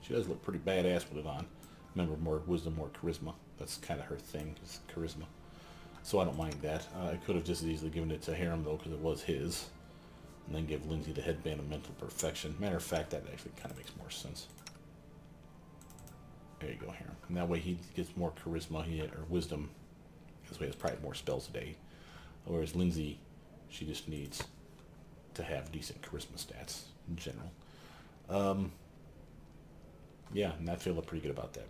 She does look pretty badass with it on. Remember, more wisdom, more charisma. That's kind of her thing, is charisma. So I don't mind that. I could have just as easily given it to Harem, though, because it was his. And then give Lindsay the headband of Mental Perfection. Matter of fact, that actually kind of makes more sense. There you go, Harem. And that way he gets more charisma or wisdom. This way he has probably more spells a day. Whereas Lindsay, she just needs to have decent charisma stats in general. Yeah, and I feel pretty good about that.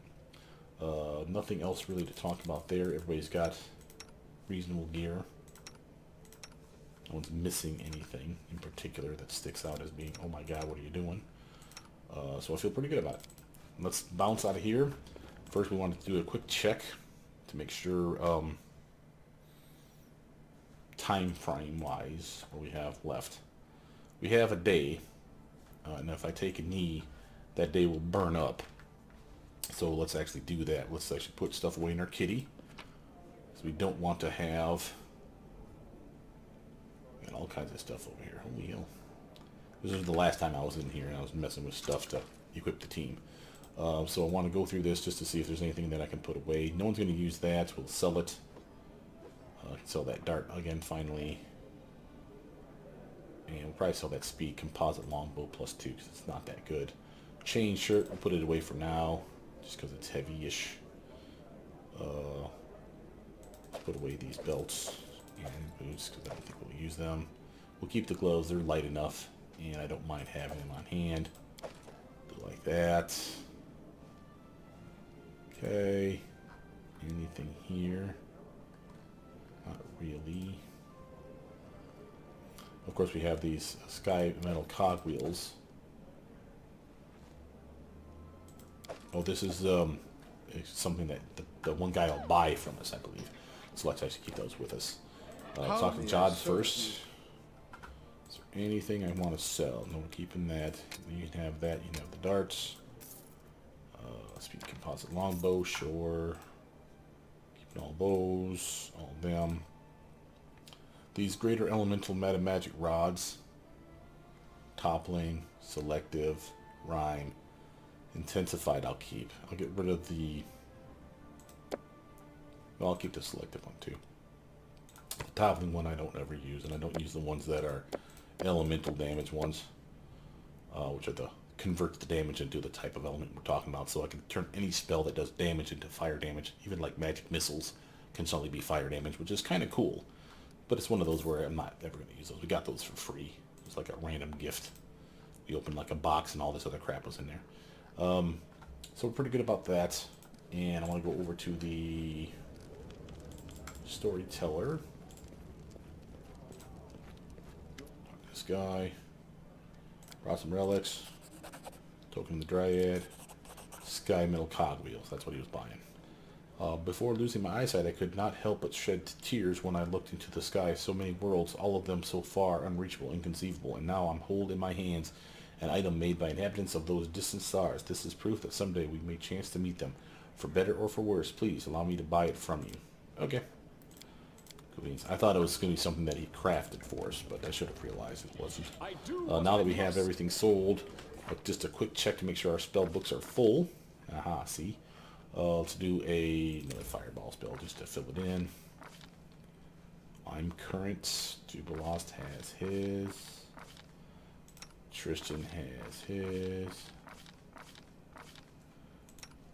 Nothing else really to talk about there. Everybody's got reasonable gear. No one's missing anything in particular that sticks out as being, oh my god, what are you doing? So I feel pretty good about it. Let's bounce out of here. First we want to do a quick check to make sure time frame wise what we have left. We have a day, and if I take a knee, that day will burn up. So let's actually do that. Let's actually put stuff away in our kitty. So we don't want to have all kinds of stuff over here. Holy hell. This is the last time I was in here and I was messing with stuff to equip the team. So I want to go through this just to see if there's anything that I can put away. No one's going to use that. We'll sell it. Sell that dart again finally. And we'll probably sell that speed composite longbow +2 because it's not that good. Chain shirt, I'll put it away for now just because it's heavy-ish. Put away these belts and boots because I don't think we'll use them. We'll keep the gloves. They're light enough and I don't mind having them on hand. Do it like that. Okay. Anything here? Not really. Of course, we have these sky metal cogwheels. Oh, this is something that the one guy will buy from us, I believe. So let's actually keep those with us. Talk to Jod first. Is there anything I want to sell? No, keeping that. You can have that. You can have the darts. Speed composite longbow, sure. Keeping all those, all of them. These greater elemental meta magic rods. Toppling, selective, rhyme, intensified. I'll keep. I'll get rid of the. Well, I'll keep the selective one too. The toppling one I don't ever use, and I don't use the ones that are elemental damage ones, which are the converts the damage into the type of element we're talking about. So I can turn any spell that does damage into fire damage. Even like magic missiles can suddenly be fire damage, which is kind of cool. But it's one of those where I'm not ever going to use those. We got those for free. It's like a random gift. We opened like a box and all this other crap was in there. So we're pretty good about that. And I want to go over to the storyteller. This guy. Brought some relics. Token of the Dryad. Sky metal cogwheels. That's what he was buying. Before losing my eyesight, I could not help but shed tears when I looked into the sky. So many worlds, all of them so far, unreachable, inconceivable. And now I'm holding in my hands an item made by inhabitants of those distant stars. This is proof that someday we may chance to meet them. For better or for worse, please allow me to buy it from you. Okay. I thought it was going to be something that he crafted for us, but I should have realized it wasn't. Now that we have everything sold, just a quick check to make sure our spell books are full. Aha, see? Let's do another fireball spell just to fill it in. I'm current. Jubilost has his. Tristan has his.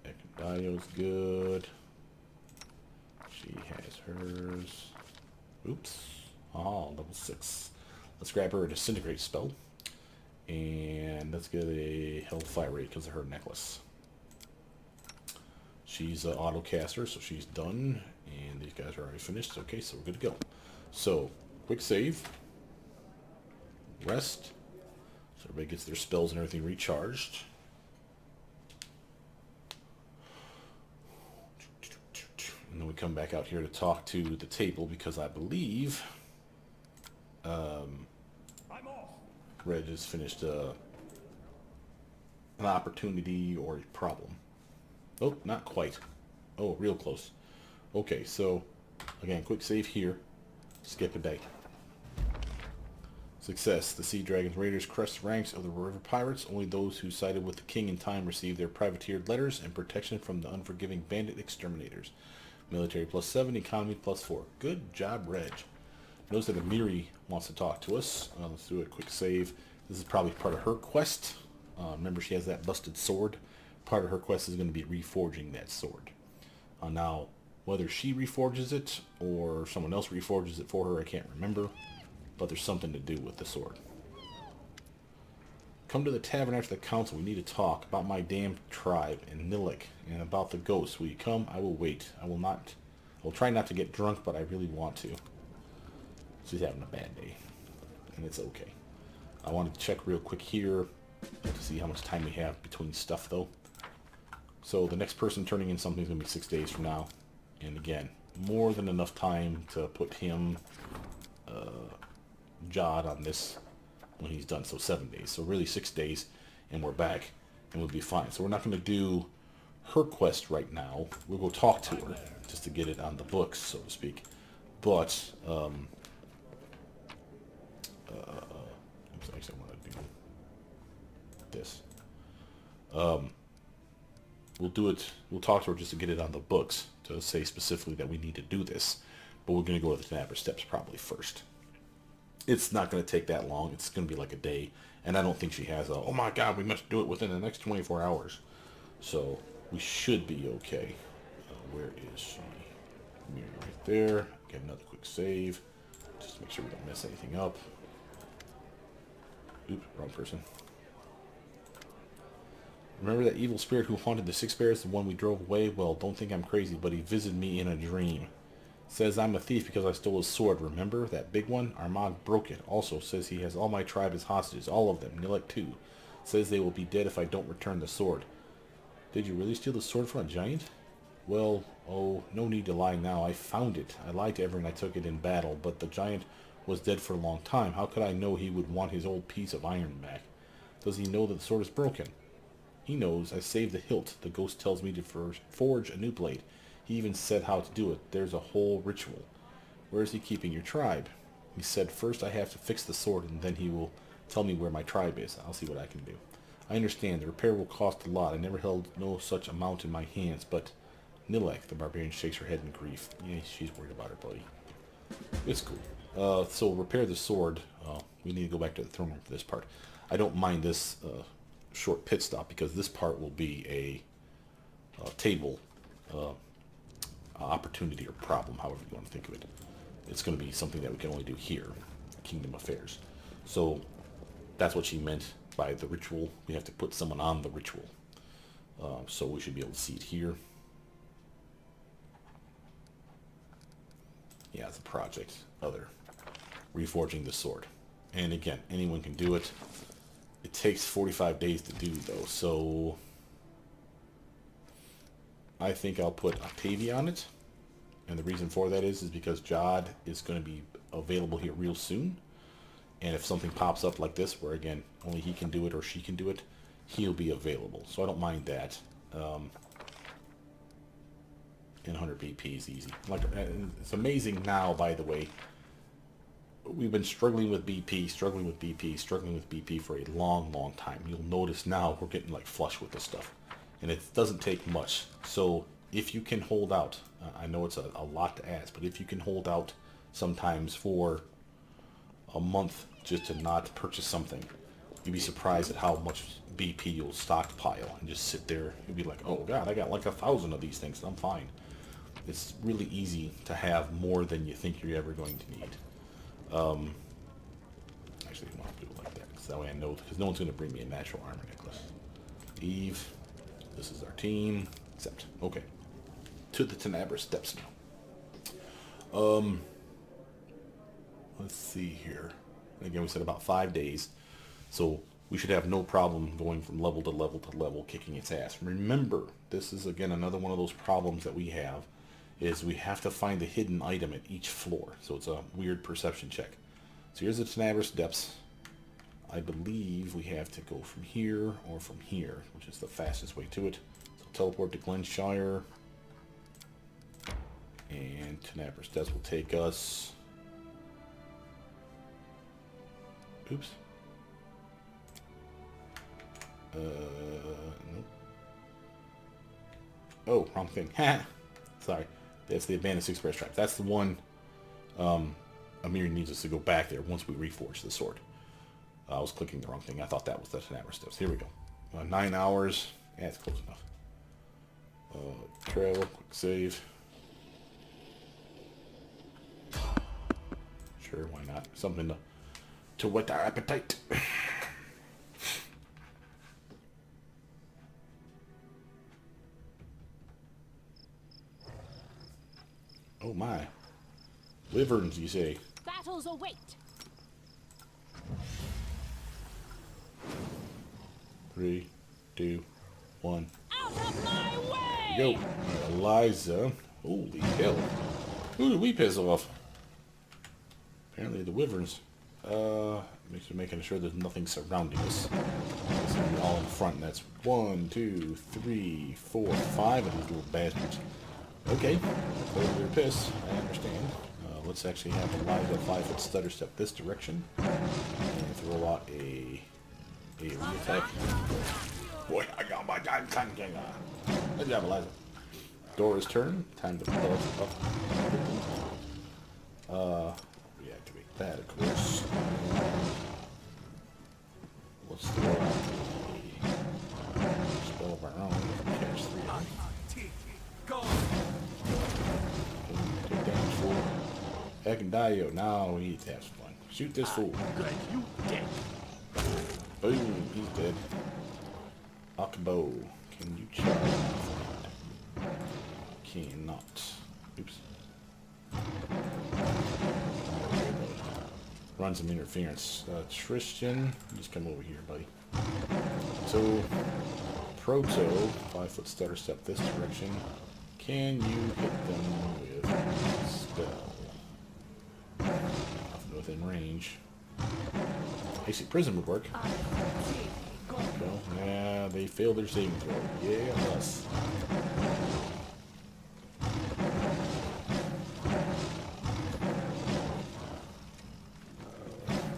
Ekandio's good. She has hers. Oops. Oh, level 6. Let's grab her a Disintegrate spell. And let's get a Hellfire Rate because of her necklace. She's an auto caster, so she's done. And these guys are already finished. Okay, so we're good to go. So, quick save. Rest. So everybody gets their spells and everything recharged. And then we come back out here to talk to the table because I believe Reg has finished an opportunity or a problem. Oh, not quite. Oh, real close. Okay, so again, quick save here. Skip a day. Success. The Sea Dragons Raiders crushed the ranks of the river pirates. Only those who sided with the king in time received their privateered letters and protection from the unforgiving bandit exterminators. Military +7, economy +4. Good job, Reg. Notice that Amiri wants to talk to us. Let's do a quick save. This is probably part of her quest. Remember, she has that busted sword. Part of her quest is going to be reforging that sword. Now, whether she reforges it or someone else reforges it for her, I can't remember. But there's something to do with the sword. Come to the tavern after the council. We need to talk about my damn tribe and Nilek and about the ghosts. Will you come? I will wait. I will try not to get drunk, but I really want to. She's having a bad day. And it's okay. I want to check real quick here to see how much time we have between stuff, though. So the next person turning in something is going to be 6 days from now. And again, more than enough time to put him, Jod on this when he's done. So 7 days. So really 6 days, and we're back, and we'll be fine. So we're not going to do her quest right now. We'll go talk to her just to get it on the books, so to speak. But actually, I want to do this. We'll do it. We'll talk to her just to get it on the books to say specifically that we need to do this. But we're going to go to the Tenabra Steps probably first. It's not going to take that long. It's going to be like a day. And I don't think she has a, oh my god, we must do it within the next 24 hours. So we should be okay. Where is she? Amiri right there. Get another quick save. Just to make sure we don't mess anything up. Oops, wrong person. Remember that evil spirit who haunted the Six Bears, the one we drove away? Well, don't think I'm crazy, but he visited me in a dream. Says I'm a thief because I stole his sword. Remember? That big one? Armagh broke it. Also says he has all my tribe as hostages. All of them. Nilek too. Says they will be dead if I don't return the sword. Did you really steal the sword from a giant? Well, oh, no need to lie now. I found it. I lied to everyone I took it in battle, but the giant was dead for a long time. How could I know he would want his old piece of iron back? Does he know that the sword is broken? He knows. I saved the hilt. The ghost tells me to forge a new blade. He even said how to do it. There's a whole ritual. Where is he keeping your tribe? He said first I have to fix the sword and then he will tell me where my tribe is. I'll see what I can do. I understand. The repair will cost a lot. I never held no such amount in my hands, but Nilek, the barbarian, shakes her head in grief. Yeah, she's worried about her buddy. It's cool. So repair the sword. We need to go back to the throne room for this part. I don't mind this short pit stop because this part will be a table opportunity or problem, however you want to think of it. It's going to be something that we can only do here, Kingdom Affairs. So that's what she meant by the ritual. We have to put someone on the ritual. So we should be able to see it here. Yeah, it's a project. Other. Reforging the sword. And again, anyone can do it. It takes 45 days to do, though, so I think I'll put Octavia on it. And the reason for that is because Jod is going to be available here real soon. And if something pops up like this, where again, only he can do it or she can do it, he'll be available. So I don't mind that. And 100 BP is easy. Like, it's amazing now, by the way. We've been struggling with BP for a long, long time. You'll notice now we're getting like flush with this stuff. And it doesn't take much. So if you can hold out, I know it's a lot to ask, but if you can hold out sometimes for a month just to not purchase something, you'd be surprised at how much BP you'll stockpile and just sit there. You'll be like, oh god, I got like 1,000 of these things. I'm fine. It's really easy to have more than you think you're ever going to need. Actually, I want to do it like that, because that way I know, because no one's going to bring me a natural armor necklace. Eve, this is our team, accept. Okay. to the Tenebris Steppes now. Let's see here. Again, we said about 5 days. So we should have no problem going from level to level to level, kicking its ass. Remember, this is, again, another one of those problems that we have, is we have to find the hidden item at each floor. So it's a weird perception check. So here's the Tenebris Steppes. I believe we have to go from here or from here, which is the fastest way to it. So teleport to Glenshire. And Tenebris Steppes will take us... Oops. Nope. Oh, wrong thing. Sorry. That's the Abandoned Express Trap. That's the one Amiri needs us to go back there once we reforge the sword. I was clicking the wrong thing. I thought that was the Tenebris Steppes. Here we go. 9 hours. Yeah, it's close enough. Travel, quick save. Sure, why not? Something to whet our appetite. Oh my. Wyverns, you say? Battles await. 3, 2, 1. Out of my way! Go. Eliza. Holy hell. Who did we piss off? Apparently the Wyverns. Making sure there's nothing surrounding us. It's gonna be all in front. And that's 1, 2, 3, 4, 5 of these little bastards. Okay. Clearly they're pissed. I understand. Let's actually have Eliza 5-foot stutter step this direction. And throw out a attack. Boy, I got my time. Good job, Eliza. Dora's turn. Time to buff up. Reactivate that, of course. Let's throw out a spell of our own. Catch 3 of them. Take damage, fool. Heck and Dio. Now he has fun. Shoot this fool. Boom, he's dead. Akabo, can you charge? Cannot. Oops. Run some interference. Tristan, just come over here, buddy. So, Proto, 5-foot stutter step this direction. Can you hit them with a spell? Nothing within range. AC Prison would work. Well, yeah, they failed their saving throw. Yeah, us.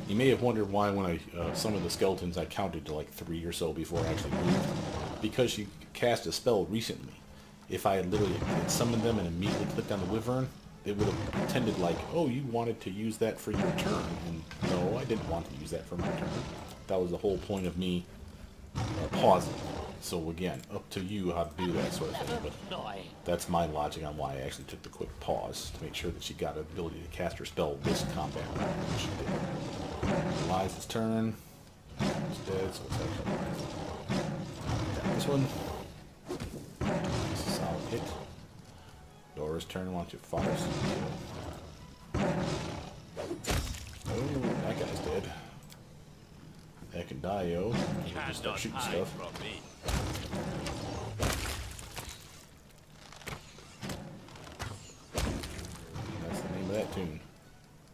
You may have wondered why when I some of the skeletons I counted to like 3 or so before I actually moved. Because she cast a spell recently. If I had literally summoned them and immediately clicked on the Wyvern, they would have pretended like, oh, you wanted to use that for your turn. And no, I didn't want to use that for my turn. That was the whole point of me pausing. So again, up to you how to do that sort of thing. But that's my logic on why I actually took the quick pause to make sure that she got the ability to cast her spell this combat round, which she did. Eliza's turn. He's dead, so let's actually attack this one. That's a solid hit. Dora's turn. Wants your fire kill. Oh, that guy's dead. Heck and Dio. He'll just start shooting stuff. That's the name of that tune.